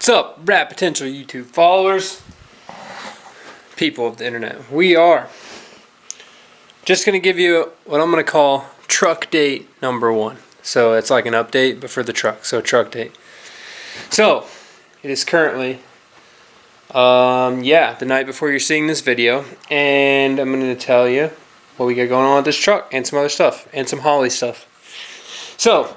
What's up, rap potential YouTube followers, people of the internet? We are just going to give you what I'm going to call truck date number 1. So it's like an update, but for the truck. So truck date. So it is currently, the night before you're seeing this video, and I'm going to tell you what we got going on with this truck and some other stuff and some Holley stuff. So,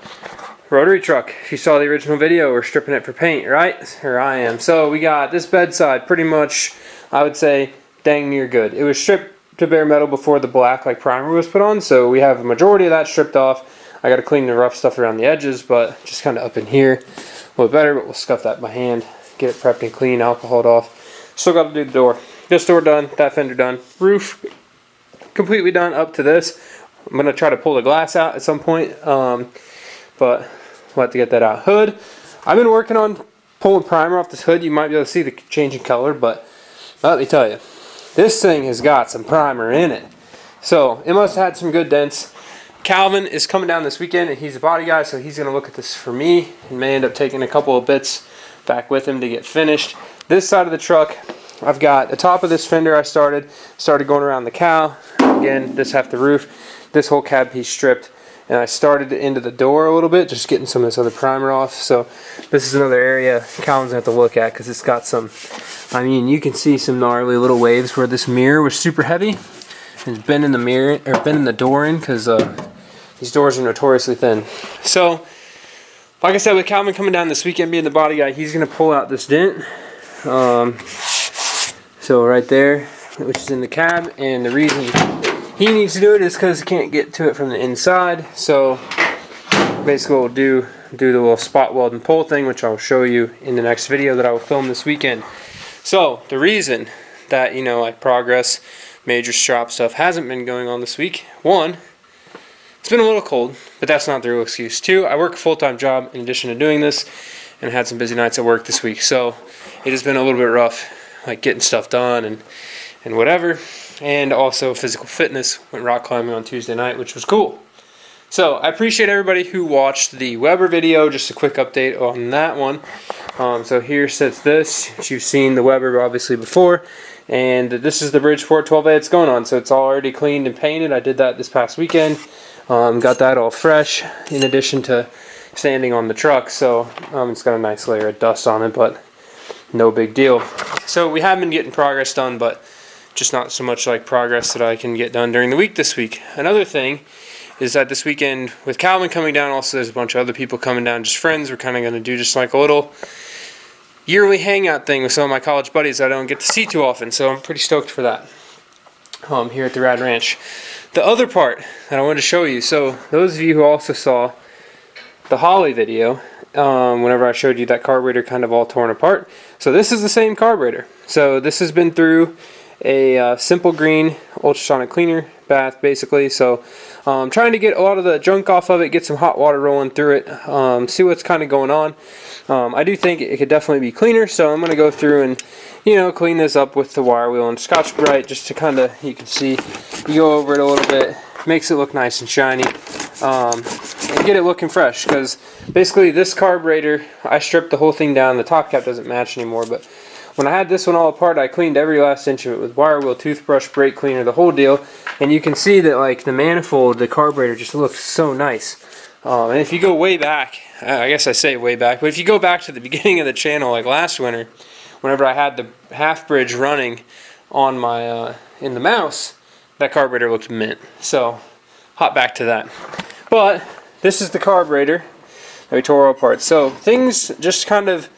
rotary truck. If you saw the original video, we're stripping it for paint, right? Here I am. So we got this bedside pretty much, I would say, dang near good. It was stripped to bare metal before the black primer was put on, so we have a majority of that stripped off. I got to clean the rough stuff around the edges, but just kind of up in here a little better, but we'll scuff that by hand, get it prepped and clean, alcoholed off. Still got to do the door. This door done, that fender done, roof completely done up to this. I'm going to try to pull the glass out at some point, but we'll have to get that out. Hood, I've been working on pulling primer off this hood. You might be able to see the change in color, but let me tell you, this thing has got some primer in it. So it must have had some good dents. Calvin is coming down this weekend, and he's a body guy, so he's going to look at this for me and may end up taking a couple of bits back with him to get finished. This side of the truck, I've got the top of this fender I started going around the cowl. Again, this half the roof. This whole cab piece stripped, and I started into the door a little bit, just getting some of this other primer off. So this is another area Calvin's going to have to look at, because it's got some, I mean, you can see some gnarly little waves where this mirror was super heavy and it's bending the mirror, or bending the door in, because these doors are notoriously thin. So like I said, with Calvin coming down this weekend being the body guy, he's going to pull out this dent, so right there, which is in the cab, and the reason he needs to do it is because he can't get to it from the inside. So basically we'll do the little spot weld and pull thing, which I'll show you in the next video that I will film this weekend. So the reason that, like progress, major strap stuff hasn't been going on this week, 1, it's been a little cold, but that's not the real excuse. 2, I work a full-time job in addition to doing this, and I had some busy nights at work this week. So it has been a little bit rough, getting stuff done and whatever. And also physical fitness. Went rock climbing on Tuesday night, which was cool. So I appreciate everybody who watched the Weber video. Just a quick update on that one. So here sits this. You've seen the Weber obviously before. And this is the Bridgeport 12A it's going on. So it's already cleaned and painted. I did that this past weekend. Got that all fresh in addition to sanding on the truck. So it's got a nice layer of dust on it, but no big deal. So we have been getting progress done, but just not so much progress that I can get done during the week this week. Another thing is that this weekend, with Calvin coming down, also there's a bunch of other people coming down, just friends. We're kind of going to do just a little yearly hangout thing with some of my college buddies that I don't get to see too often, so I'm pretty stoked for that here at the Rad Ranch. The other part that I wanted to show you, so those of you who also saw the Holley video, whenever I showed you that carburetor kind of all torn apart, so this is the same carburetor. So this has been through a simple green ultrasonic cleaner bath basically. So trying to get a lot of the junk off of it, get some hot water rolling through it, see what's kind of going on. I do think it could definitely be cleaner, so I'm going to go through and clean this up with the wire wheel and Scotch-Brite, just to kind of, you can see, you go over it a little bit, makes it look nice and shiny, and get it looking fresh, because basically this carburetor, I stripped the whole thing down. The top cap doesn't match anymore, but when I had this one all apart, I cleaned every last inch of it with wire wheel, toothbrush, brake cleaner, the whole deal. And you can see that the manifold, the carburetor just looks so nice. And if you go way back, I guess I say way back, but if you go back to the beginning of the channel, last winter, whenever I had the half bridge running on my in the mouse, that carburetor looked mint. So hop back to that. But this is the carburetor that we tore apart. So things just kind of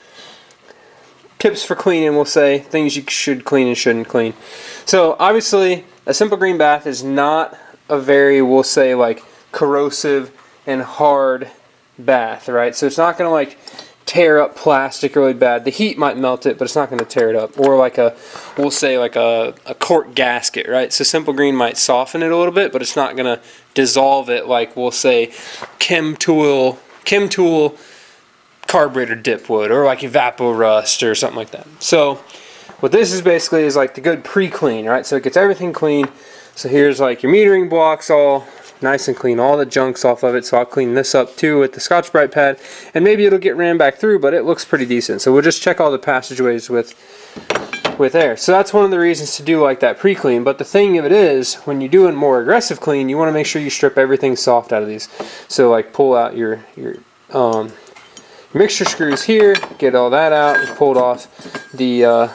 tips for cleaning, we'll say, things you should clean and shouldn't clean. So obviously a simple green bath is not a very, we'll say, corrosive and hard bath, right? So it's not going to tear up plastic really bad. The heat might melt it, but it's not going to tear it up. Or we'll say a cork gasket, right? So simple green might soften it a little bit, but it's not going to dissolve it we'll say chem tool carburetor dip would, or evapor rust or something like that. So what this is basically is the good pre-clean, right? So it gets everything clean. So here's your metering blocks all nice and clean. All the junk's off of it, so I'll clean this up too with the Scotch-Brite pad, and maybe it'll get ran back through, but it looks pretty decent. So we'll just check all the passageways with air. So that's one of the reasons to do like that pre-clean. But the thing of it is, when you do a more aggressive clean, you want to make sure you strip everything soft out of these. So like pull out your mixture screws here, get all that out, pulled off the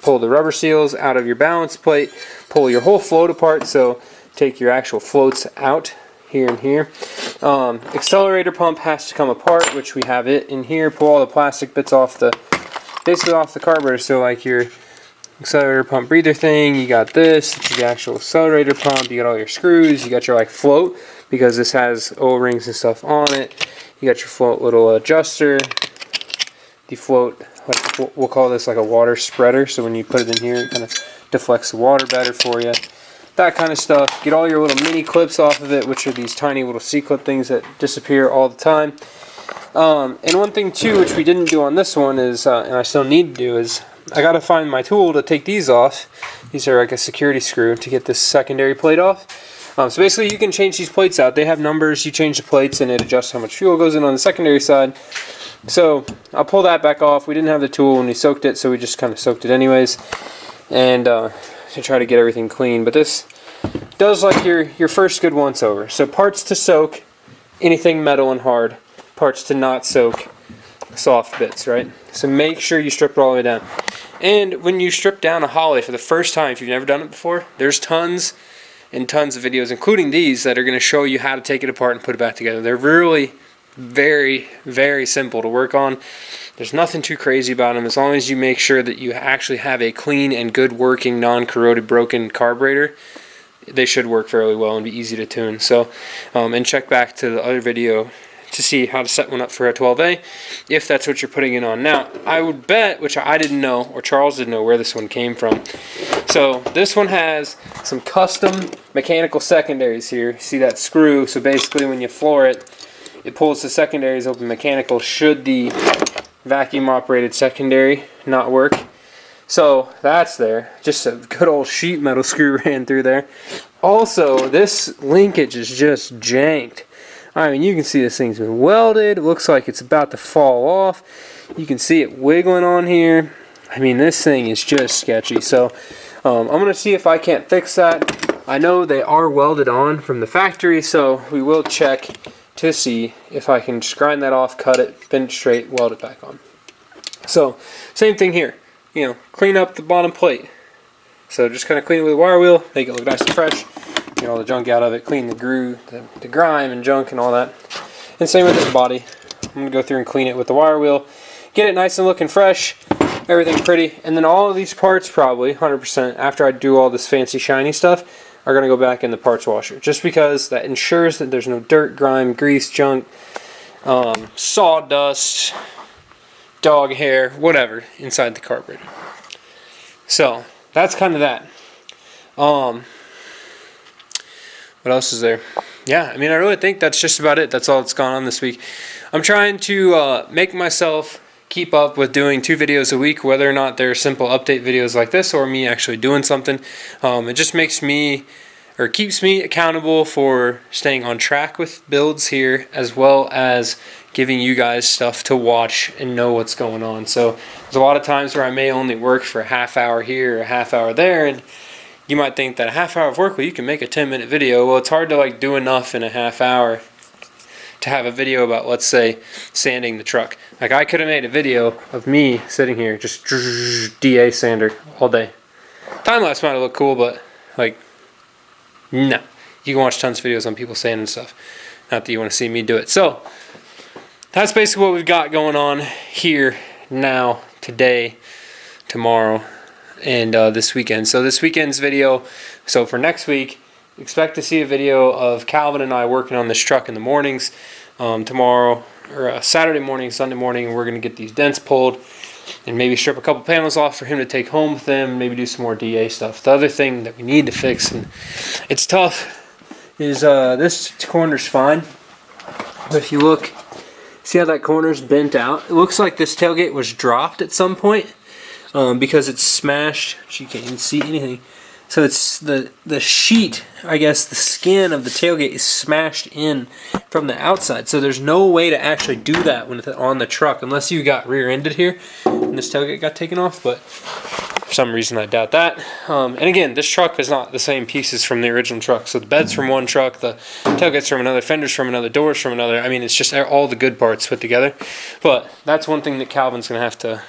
pull the rubber seals out of your balance plate, pull your whole float apart, so take your actual floats out here and here. Accelerator pump has to come apart, which we have it in here. Pull all the plastic bits off basically off the carburetor, so like your accelerator pump breather thing, you got this, it's the actual accelerator pump, you got all your screws, you got your like float, because this has O-rings and stuff on it. You got your float little adjuster, the float, like we'll call this like a water spreader, so when you put it in here it kind of deflects the water better for you. That kind of stuff. Get all your little mini clips off of it, which are these tiny little C-clip things that disappear all the time. And one thing too, which we didn't do on this one is, and I still need to do, is I gotta find my tool to take these off. These are like a security screw to get this secondary plate off. So basically you can change these plates out. They have numbers, you change the plates and it adjusts how much fuel goes in on the secondary side. So I'll pull that back off. We didn't have the tool when we soaked it, so we just kind of soaked it anyways. And to try to get everything clean. But this does like your first good once over. So parts to soak, anything metal and hard. Parts to not soak, soft bits, right? So make sure you strip it all the way down. And when you strip down a Holley for the first time, if you've never done it before, there's tons and tons of videos, including these, that are going to show you how to take it apart and put it back together. They're really very, very simple to work on. There's nothing too crazy about them, as long as you make sure that you actually have a clean and good working, non-corroded, broken carburetor. They should work fairly well and be easy to tune. So, and check back to the other video to see how to set one up for a 12A, if that's what you're putting it on. Now, I would bet, which I didn't know, or Charles didn't know where this one came from. So this one has some custom mechanical secondaries here. See that screw? So basically when you floor it, it pulls the secondaries open mechanical should the vacuum operated secondary not work. So that's there. Just a good old sheet metal screw ran through there. Also, this linkage is just janked. I mean, you can see this thing's been welded. It looks like it's about to fall off. You can see it wiggling on here. I mean, this thing is just sketchy. So I'm going to see if I can't fix that. I know they are welded on from the factory, so we will check to see if I can just grind that off, cut it, bend it straight, weld it back on. So same thing here. You know, clean up the bottom plate. So just kind of clean it with a wire wheel, make it look nice and fresh. Get all the junk out of it, clean the groove, the grime and junk and all that. And same with this body. I'm going to go through and clean it with the wire wheel. Get it nice and looking fresh, everything pretty. And then all of these parts probably, 100%, after I do all this fancy shiny stuff, are going to go back in the parts washer. Just because that ensures that there's no dirt, grime, grease, junk, sawdust, dog hair, whatever, inside the carburetor. So, that's kind of that. What else is there? Yeah, I mean, I really think that's just about it. That's all that's gone on this week. I'm trying to make myself keep up with doing 2 videos a week, whether or not they're simple update videos like this or me actually doing something. It just makes me, or keeps me accountable for staying on track with builds here, as well as giving you guys stuff to watch and know what's going on. So there's a lot of times where I may only work for a half hour here or a half hour there, and you might think that a half hour of work, well, you can make a 10-minute video. Well, it's hard to like do enough in a half hour to have a video about, let's say, sanding the truck. Like, I could have made a video of me sitting here just DA sander all day. Time lapse might have looked cool, but like, no. You can watch tons of videos on people sanding stuff. Not that you want to see me do it. So that's basically what we've got going on here now, today, tomorrow, and this weekend. So this weekend's video, so for next week, expect to see a video of Calvin and I working on this truck in the mornings. Tomorrow, or Saturday morning, Sunday morning, we're going to get these dents pulled and maybe strip a couple panels off for him to take home with him, maybe do some more DA stuff. The other thing that we need to fix, and it's tough, is this corner's fine, but if you look, see how that corner's bent out? It looks like this tailgate was dropped at some point because it's smashed. You can't even see anything. So it's the sheet, I guess the skin of the tailgate is smashed in from the outside. So there's no way to actually do that when it's on the truck unless you got rear-ended here and this tailgate got taken off. But for some reason I doubt that. And again, this truck is not the same pieces from the original truck. So the bed's from one truck, the tailgate's from another, fender's from another, doors from another. I mean, it's just all the good parts put together. But that's one thing that Calvin's going to have to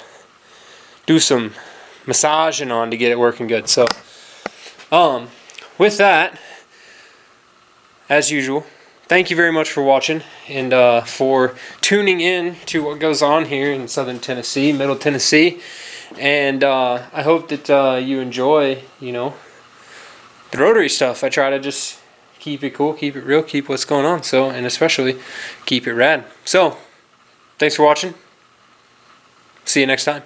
do some massaging on to get it working good. So with that, as usual, thank you very much for watching and for tuning in to what goes on here in Southern Tennessee, Middle Tennessee. And I hope that you enjoy, you know, the rotary stuff. I try to just keep it cool, keep it real, keep what's going on. So, and especially keep it rad. So, thanks for watching. See you next time.